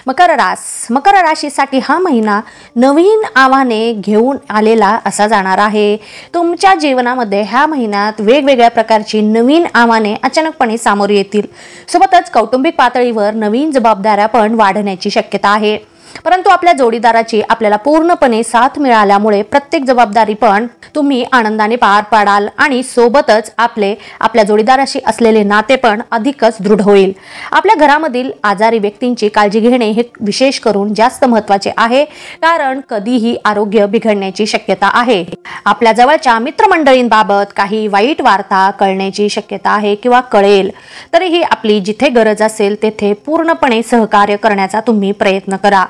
मकर राशीसाठी हा महिना नवीन आव्हाने घेऊन आलेला असा जाणार आहे। तुमच्या जीवनामध्ये ह्या महिन्यात वेगवेगळ्या प्रकारची नवीन आव्हाने अचानकपणे सामोरी येतील। सोबतच कौटुंबिक पातळीवर नवीन जबाबदाऱ्या पण वाढण्याची शक्यता आहे। परंतु आपल्या जोडीदाराची आपल्याला पूर्णपणे साथ मिळाल्यामुळे प्रत्येक जबाबदारी पण तुम्ही आनंदाने पार पाडाल आणि सोबतच आपल्या जोडीदाराशी असलेले नाते पण अधिकच दृढ होईल। आपल्या घरामधील आजारी व्यक्तींची काळजी घेणे हे विशेष करून जास्त महत्त्वाचे आहे, कारण कधीही आरोग्य बिघडण्याची शक्यता आहे। आपल्या जवळच्या मित्रमंडळींबाबत काही वाईट वार्ता कळण्याची शक्यता आहे किंवा कळेल, तरीही आपली जिथे गरज असेल तेथे पूर्णपणे सहकार्य करण्याचा तुम्ही प्रयत्न करा।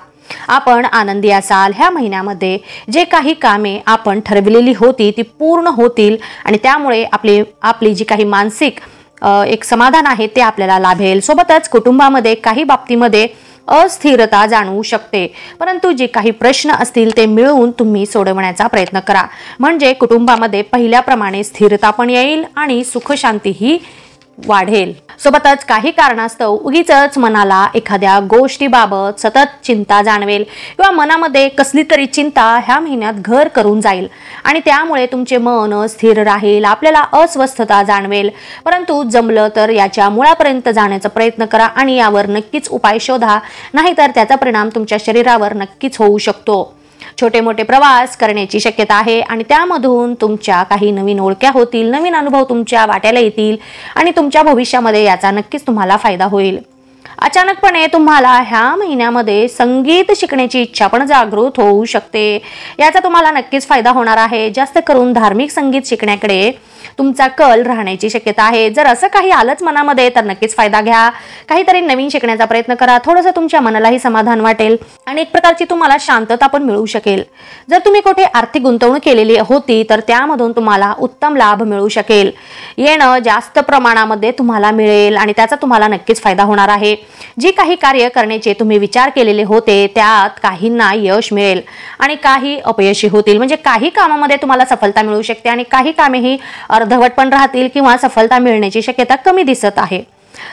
आपण आनंदी असाल। ह्या महिन्यामध्ये जे काही कामे आपण ठरवलेली होती ती पूर्ण होतील आणि त्यामुळे आपली जी काही मानसिक एक समाधान आहे ते आपल्याला लाभेल। सोबतच कुटुंबामध्ये काही बाबतीमध्ये अस्थिरता जाणवू शकते, परंतु जे काही प्रश्न असतील ते मिळवून तुम्ही सोडवण्याचा प्रयत्न करा, म्हणजे कुटुंबामध्ये पहिल्याप्रमाणे स्थिरता पण येईल आणि सुख शांतीही वाढेल। सोबतच काही कारणास्तव उगीचच मनाला एखाद्या गोष्टीबाबत सतत चिंता जाणवेल किंवा मनामध्ये कसली तरी चिंता ह्या महिन्यात घर करून जाईल आणि त्यामुळे तुमचे मन स्थिर राहील, आपल्याला अस्वस्थता जाणवेल। परंतु जमलं तर याच्या मुळापर्यंत जाण्याचा प्रयत्न करा आणि यावर नक्कीच उपाय शोधा, नाहीतर त्याचा परिणाम तुमच्या शरीरावर नक्कीच होऊ शकतो। छोटे मोठे प्रवास करण्याची शक्यता आहे आणि त्यामधून तुमच्या काही नवीन ओळख्या होतील, नवीन अनुभव तुमच्या वाट्याला येतील आणि तुमच्या भविष्यामध्ये याचा नक्कीच तुम्हाला फायदा होईल। अचानकपणे तुम्हाला ह्या महिन्यामध्ये संगीत शिकण्याची इच्छा पण जागृत होऊ शकते, याचा तुम्हाला नक्कीच फायदा होणार आहे। जास्त करून धार्मिक संगीत शिकण्याकडे तुमचा कल राहण्याची शक्यता आहे। जर असं काही आलंच मनामध्ये तर नक्कीच फायदा घ्या, काहीतरी नवीन शिकण्याचा प्रयत्न करा, थोडंसं तुमच्या मनालाही समाधान वाटेल आणि एक प्रकारची तुम्हाला शांतता पण मिळू शकेल। जर तुम्ही कुठे आर्थिक गुंतवणूक केलेली होती तर त्यामधून तुम्हाला उत्तम लाभ मिळू शकेल, येणं जास्त प्रमाणामध्ये तुम्हाला मिळेल आणि त्याचा तुम्हाला नक्कीच फायदा होणार आहे। जी काही कार्य करण्याचे तुम्ही विचार केलेले होते त्यात काहींना यश मिळेल आणि काही अपयशी होतील, म्हणजे काही कामामध्ये तुम्हाला सफलता मिळू शकते आणि काही कामे ही अर्धवट पण राहतील किंवा सफलता मिळण्याची शक्यता कमी दिसत आहे।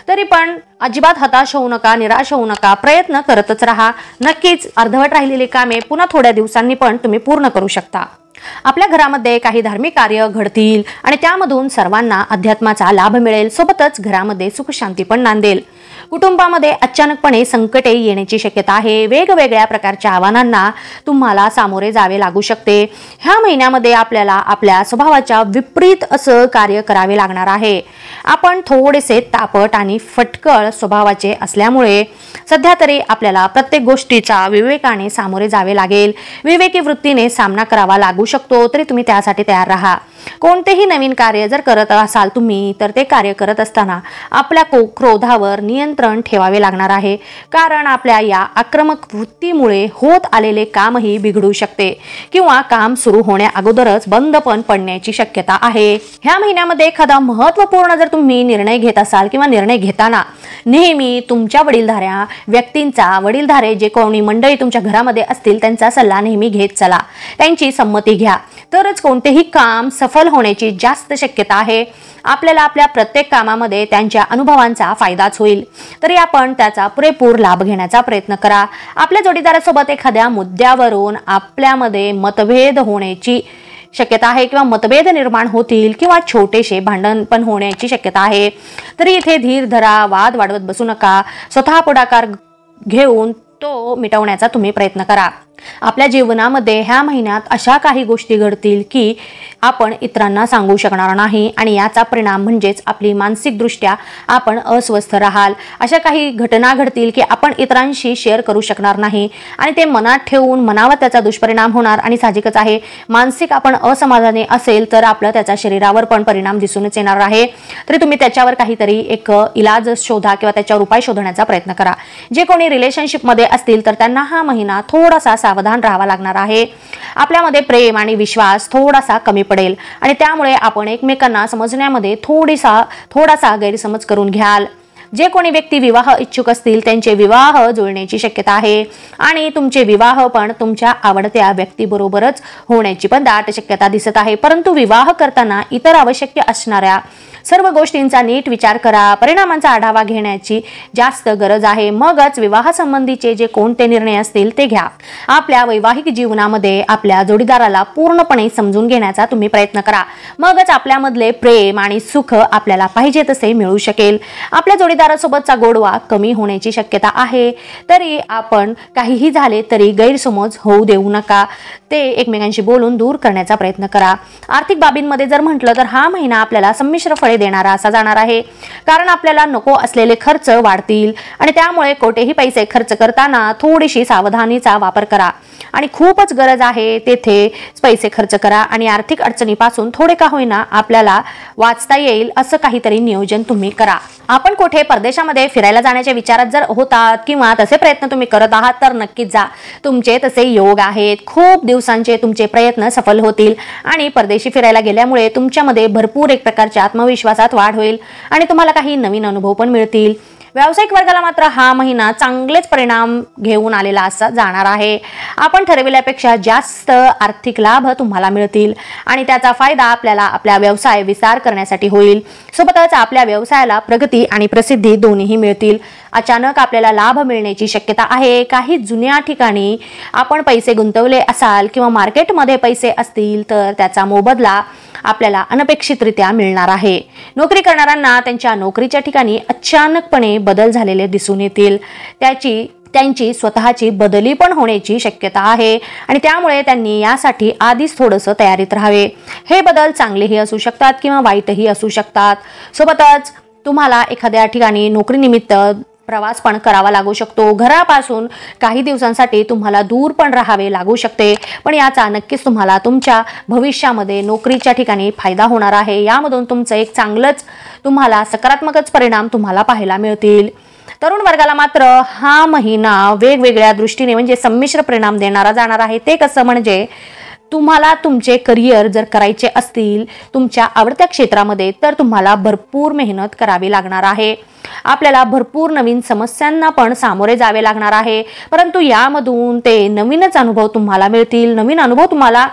तरी पण अजिबात हताश होऊ नका, निराश होऊ नका, प्रयत्न करतच राहा। नक्कीच अर्धवट राहिलेली कामे पुन्हा थोड्या दिवसांनी पण तुम्ही पूर्ण करू शकता। आपल्या घरामध्ये काही धार्मिक कार्य घडतील आणि त्यामधून सर्वांना अध्यात्माचा लाभ मिळेल, सोबतच घरामध्ये सुख शांती पण नांदेल। कुटुंबामध्ये अचानकपणे संकटे येण्याची शक्यता आहे, वेगवेगळ्या प्रकारच्या आव्हानांना तुम्हाला सामोरे जावे लागू शकते। ह्या महिन्यामध्ये आपल्याला आपल्या स्वभावाच्या विपरीत असं कार्य करावे लागणार आहे। आपण थोडेसे तापट आणि फटकळ स्वभावाचे असल्यामुळे सध्या तरी आपल्याला प्रत्येक गोष्टीचा विवेकाने सामोरे जावे लागेल, विवेकी वृत्तीने सामना करावा लागू शकतो, तरी तुम्ही त्यासाठी तयार राहा। कोणतेही नवीन कार्य जर करत असाल तुम्ही तर ते कार्य करत असताना आपल्या क्रोधावर नियंत्रण ठेवावे लागणार आहे, कारण आपल्या या आक्रमक वृत्तीमुळे होत आलेले कामही बिघडू शकते किंवा काम सुरू होण्या अगोदरच बंद पण पडण्याची शक्यता आहे। ह्या महिन्यामध्ये एखादा महत्त्वपूर्ण जर तुम्ही निर्णय घेत असाल किंवा निर्णय घेताना नेहमी तुमच्या वडीलधारे जे कोणी मंडळी तुमच्या घरामध्ये असतील त्यांचा सल्ला नेहमी घेत चला, त्यांची संमती घ्या, तरच कोणतेही काम सफल होण्याची जास्त शक्यता आहे। आपल्याला आपल्या प्रत्येक कामामध्ये त्यांच्या अनुभवांचा फायदाच होईल, तरी आपण त्याचा पुरेपूर लाभ घेण्याचा प्रयत्न करा। आपल्या जोडीदारासोबत एखाद्या मुद्द्यावरून आपल्यामध्ये मतभेद होण्याची शक्यता आहे किंवा मतभेद निर्माण होतील किंवा छोटेसे भांडण पण होण्याची शक्यता आहे, तरी इथे धीर धरा, वाद वाढवत बसू नका, स्वतः पुढाकार घेऊन तो मिटवण्याचा तुम्ही प्रयत्न करा। आपल्या जीवनामध्ये ह्या महिन्यात अशा काही गोष्टी घडतील की आपण इतरांना सांगू शकणार नाही आणि याचा परिणाम म्हणजेच आपली मानसिकदृष्ट्या आपण अस्वस्थ राहाल। अशा काही घटना घडतील की आपण इतरांशी शेअर करू शकणार नाही आणि ते मनात ठेवून मनावर त्याचा दुष्परिणाम होणार आणि साहजिकच आहे, मानसिक आपण असमाधानी असेल तर आपलं त्याचा शरीरावर पण परिणाम दिसूनच येणार आहे। तरी तुम्ही त्याच्यावर काहीतरी एक इलाज शोधा किंवा त्याच्यावर उपाय शोधण्याचा प्रयत्न करा। जे कोणी रिलेशनशिपमध्ये असतील तर त्यांना हा महिना थोडासा सावधान राहावा लागणार आहे। आपल्यामध्ये प्रेम आणि विश्वास थोडासा कमी पडेल आणि त्यामुळे आपण एकमेकांना समजण्यामध्ये थोडासा गैरसमज करून घ्याल। जे कोणी व्यक्ती विवाह इच्छुक असतील त्यांचे विवाह जुळण्याची शक्यता आहे आणि तुमचे विवाह पण तुमच्या आवडत्या व्यक्तीबरोबरच होण्याची पण दाट शक्यता दिसत आहे। परंतु विवाह करताना इतर आवश्यक असणाऱ्या सर्व गोष्टींचा नीट विचार करा, परिणामांचा आढावा घेण्याची जास्त गरज आहे, मगच विवाहासंबंधीचे जे कोणते निर्णय असतील ते घ्या। आपल्या वैवाहिक जीवनामध्ये आपल्या जोडीदाराला पूर्णपणे समजून घेण्याचा तुम्ही प्रयत्न करा, मगच आपल्यामधले प्रेम आणि सुख आपल्याला पाहिजे तसे मिळू शकेल। आपल्या जोडीदारासोबतचा गोडवा कमी होण्याची शक्यता आहे, तरी आपण काहीही झाले तरी गैरसमज होऊ देऊ नका, ते एकमेकांशी बोलून दूर करण्याचा प्रयत्न करा। आर्थिक बाबींमध्ये जर म्हटलं तर हा महिना आपल्याला संमिश्र फळे देणारा असा जाणार आहे, कारण आपल्याला नको असलेले खर्च वाढतील आणि त्यामुळे कोठेही पैसे खर्च करताना थोडीशी सावधानीचा वापर करा आणि खूपच गरज आहे तेथे पैसे खर्च करा आणि आर्थिक अडचणीपासून थोडे का होईना आपल्याला वाचता येईल असं काहीतरी नियोजन तुम्ही करा। आपण कुठे परदेशामध्ये फिरायला जाण्याच्या विचारात जर होतात किंवा तसे प्रयत्न तुम्ही करत आहात तर नक्कीच जा, तुमचे तसे योग आहेत। खूप दिवसांचे तुमचे प्रयत्न सफल होतील आणि परदेशी फिरायला गेल्यामुळे तुमच्यामध्ये भरपूर एक प्रकारच्या आत्मविश्वासात वाढ होईल आणि तुम्हाला काही नवीन अनुभव पण मिळतील। व्यावसायिक वर्गाला मात्र हा महिना चांगलेच परिणाम घेऊन आलेला असा जाणार आहे। आपण ठरविल्यापेक्षा जास्त आर्थिक लाभ तुम्हाला मिळतील आणि त्याचा फायदा आपल्याला आपल्या व्यवसाय विस्तार करण्यासाठी होईल। सोबतच आपल्या व्यवसायाला प्रगती आणि प्रसिद्धी दोन्हीही मिळतील। अचानक आपल्याला लाभ मिळण्याची शक्यता आहे। काही जुन्या ठिकाणी आपण पैसे गुंतवले असाल किंवा मार्केटमध्ये पैसे असतील तर त्याचा मोबदला आपल्याला अनपेक्षितरित्या मिळणार आहे। नोकरी करणाऱ्यांना त्यांच्या नोकरीच्या ठिकाणी अचानकपणे बदल झालेले दिसून येतील, त्यांची स्वतःची बदली पण होण्याची शक्यता आहे आणि त्यामुळे त्यांनी यासाठी आधीच थोडंसं तयारीत राहावे। हे बदल चांगलेही असू शकतात किंवा वाईटही असू शकतात। सोबतच तुम्हाला एखाद्या ठिकाणी नोकरीनिमित्त प्रवास पण करावा लागू शकतो। घरापासून काही दिवसांसाठी तुम्हाला दूर पण राहावे लागू शकते, पण याचा नक्कीच तुम्हाला तुमच्या भविष्यामध्ये नोकरीच्या ठिकाणी फायदा होणार आहे। यामधून तुमचं एक चांगलंच तुम्हाला सकारात्मकच परिणाम तुम्हाला पाहायला मिळतील। तरुण वर्गाला मात्र हा महिना वेगवेगळ्या दृष्टीने म्हणजे संमिश्र परिणाम देणारा जाणार आहे। ते कसं म्हणजे तुम्हाला तुमचे करिअर जर करायचे असतील तुमच्या आवडत्या क्षेत्रामध्ये तर तुम्हाला भरपूर मेहनत करावी लागणार आहे। आपल्याला भरपूर नवीन समस्यांना पण सामोरे जावे लागणार आहे, परंतु यामधून ते नवीनच अनुभव तुम्हाला मिळतील, नवीन अनुभव तुम्हाला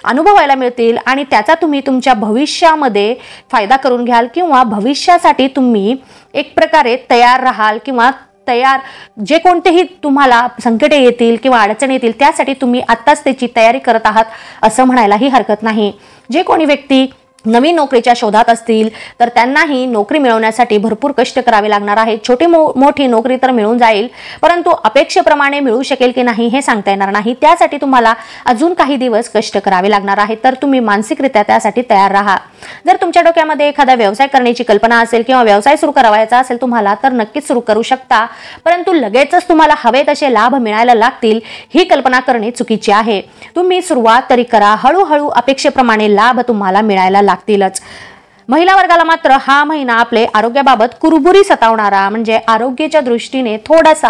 अनुभवायला मिळतील आणि त्याचा तुम्ही तुमच्या भविष्यामध्ये फायदा करून घ्याल किंवा भविष्यासाठी तुम्ही एक प्रकारे तयार राहाल किंवा जे कोणतेही तुम्हाला संकटे येतील किंवा अडचणी येतील त्यासाठी तुम्ही आत्ताच त्याची तयारी करत आहात असं म्हणायलाही हरकत नाही। जे कोणी व्यक्ती नवीन नोकरीच्या शोधात असतील तर त्यांनाही नोकरी मिळवण्यासाठी भरपूर कष्ट करावे लागणार आहे। छोटी मोठी नोकरी तर मिळून जाईल, परंतु अपेक्षेप्रमाणे मिळू शकेल की नाही हे सांगता येणार नाही। त्यासाठी तुम्हाला अजून काही दिवस कष्ट करावे लागणार आहेत, तर तुम्ही मानसिकरित्या त्यासाठी तयार राहा। जर तुमच्या डोक्यामध्ये एखादा व्यवसाय करण्याची कल्पना असेल किंवा व्यवसाय सुरू करावायचा असेल तुम्हाला तर नक्कीच सुरू करू शकता, परंतु लगेचच तुम्हाला हवे तसे लाभ मिळायला लागतील ही कल्पना करणे चुकीचे आहे। तुम्ही सुरुवात तरी करा, हळूहळू अपेक्षेप्रमाणे लाभ तुम्हाला मिळायला लागतीलच। महिला वर्गाला मात्र हा महिना आपले आरोग्याबाबत कुरबुरी सतावणारा म्हणजे आरोग्याच्या दृष्टीने थोडासा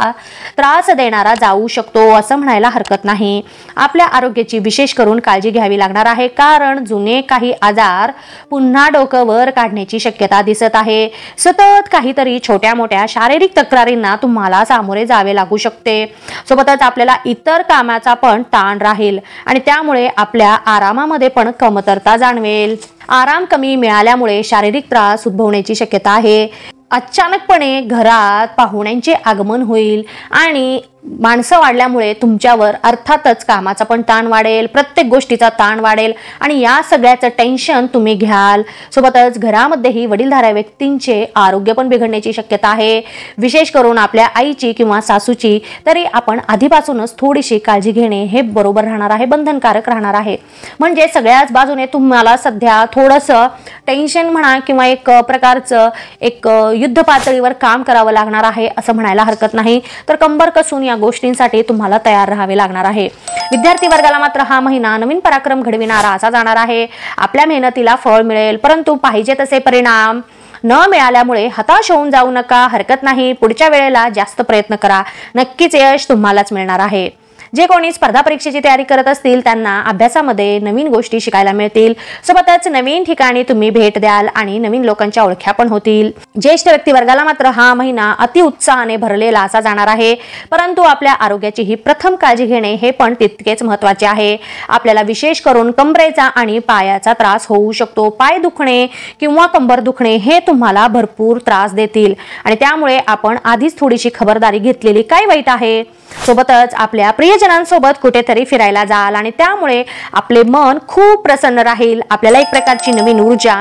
त्रास देणारा जाऊ शकतो असं म्हणायला हरकत नाही। आपल्या आरोग्याची विशेष करून काळजी घ्यावी लागणार आहे, कारण जुने काही आजार पुन्हा डोकं वर काढण्याची शक्यता दिसत आहे। सतत काहीतरी छोट्या मोठ्या शारीरिक तक्रारींना तुम्हाला सामोरे जावे लागू शकते। सोबतच आपल्याला इतर कामाचा पण ताण राहील आणि त्यामुळे आपल्या आरामामध्ये पण कमतरता जाणवेल। आराम कमी मिळाल्यामुळे शारीरिक त्रास उद्भवण्याची शक्यता आहे। अचानकपणे घरात पाहुण्यांचे आगमन होईल आणि माणसं वाढल्यामुळे तुमच्यावर अर्थातच कामाचा पण ताण वाढेल, प्रत्येक गोष्टीचा ताण वाढेल आणि या सगळ्याचं टेन्शन तुम्ही घ्याल। सोबतच घरामध्येही वडीलधाऱ्या व्यक्तींचे आरोग्य पण बिघडण्याची शक्यता आहे, विशेष करून आपल्या आईची किंवा सासूची। तरी आपण आधीपासूनच थोडीशी काळजी घेणे हे बरोबर राहणार आहे, बंधनकारक राहणार आहे। म्हणजे सगळ्याच बाजूने तुम्हाला सध्या थोडंसं टेन्शन म्हणा किंवा एक प्रकारचं एक युद्ध पातळीवर काम करावं लागणार आहे असं म्हणायला हरकत नाही। तर कंबर कसून या गोष्टींसाठी तुम्हाला तयार राहावे लागणार आहे। विद्यार्थी वर्गाला मात्र हा महिना नवीन पराक्रम घडविणारा असा जाणार आहे। आपल्या मेहनतीला फळ मिळेल, परंतु पाहिजे तसे परिणाम न मिळाल्यामुळे हताश होऊन जाऊ नका, हरकत नाही। पुढच्या वेळेला जास्त प्रयत्न करा, नक्कीच यश तुम्हालाच मिळणार आहे। जे कोणी स्पर्धा परीक्षेची तयारी करत असतील त्यांना अभ्यासामध्ये नवीन गोष्टी शिकायला मिळतील, सोबतच नवीन ठिकाणी तुम्ही भेट द्याल आणि नवीन लोकांच्या ओळख्या पण होतील। ज्येष्ठ व्यक्तिवर्गाला मात्र हा महिना अति उत्साहाने भरलेला असा जाणार आहे, परंतु आपल्या आरोग्याची ही प्रथम काळजी घेणे हे पण तितकेच महत्त्वाचे आहे। आपल्याला विशेष करून कंबरेचा आणि पायाचा त्रास होऊ शकतो। पाय दुखणे किंवा कंबर दुखणे हे तुम्हाला भरपूर त्रास देतील आणि त्यामुळे आपण आधीच थोडीशी खबरदारी घेतलेली काय वाईट आहे। सोबतच आपल्या प्रियजनांसोबत कुठेतरी फिरायला जाल आणि त्यामुळे आपले मन खूप प्रसन्न राहील। आपल्याला एक प्रकारची नवीन ऊर्जा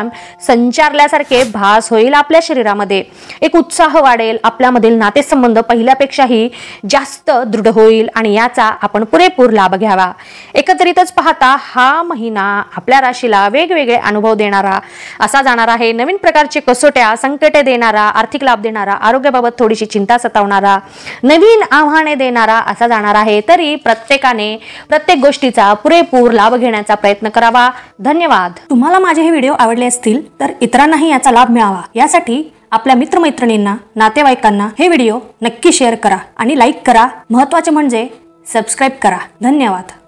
संचारल्यासारखे भास होईल, आपल्या शरीरामध्ये एक उत्साह वाढेल, आपल्यामधील नातेसंबंध पहिल्यापेक्षाही जास्त दृढ होईल आणि याचा आपण पुरेपूर लाभ घ्यावा। एकत्रितच पाहता हा महिना आपल्या राशीला वेगवेगळे अनुभव देणारा असा जाणार आहे। नवीन प्रकारची कसोट्या, संकटे देणारा, आर्थिक लाभ देणारा, आरोग्याबाबत थोडीशी चिंता सतावणारा, नवीन आव्हाने देणारा असा जाणार आहे। तरी प्रत्येकाने प्रत्येक गोष्टीचा पुरेपूर लाभ घेण्याचा प्रयत्न करावा। धन्यवाद। तुम्हाला माझे हे व्हिडिओ आवडले असतील तर इतरांनाही याचा लाभ मिळावा यासाठी आपल्या मित्रमैत्रिणींना, नातेवाईकांना हे व्हिडिओ नक्की शेअर करा आणि लाईक करा। महत्त्वाचे म्हणजे सबस्क्राईब करा। धन्यवाद।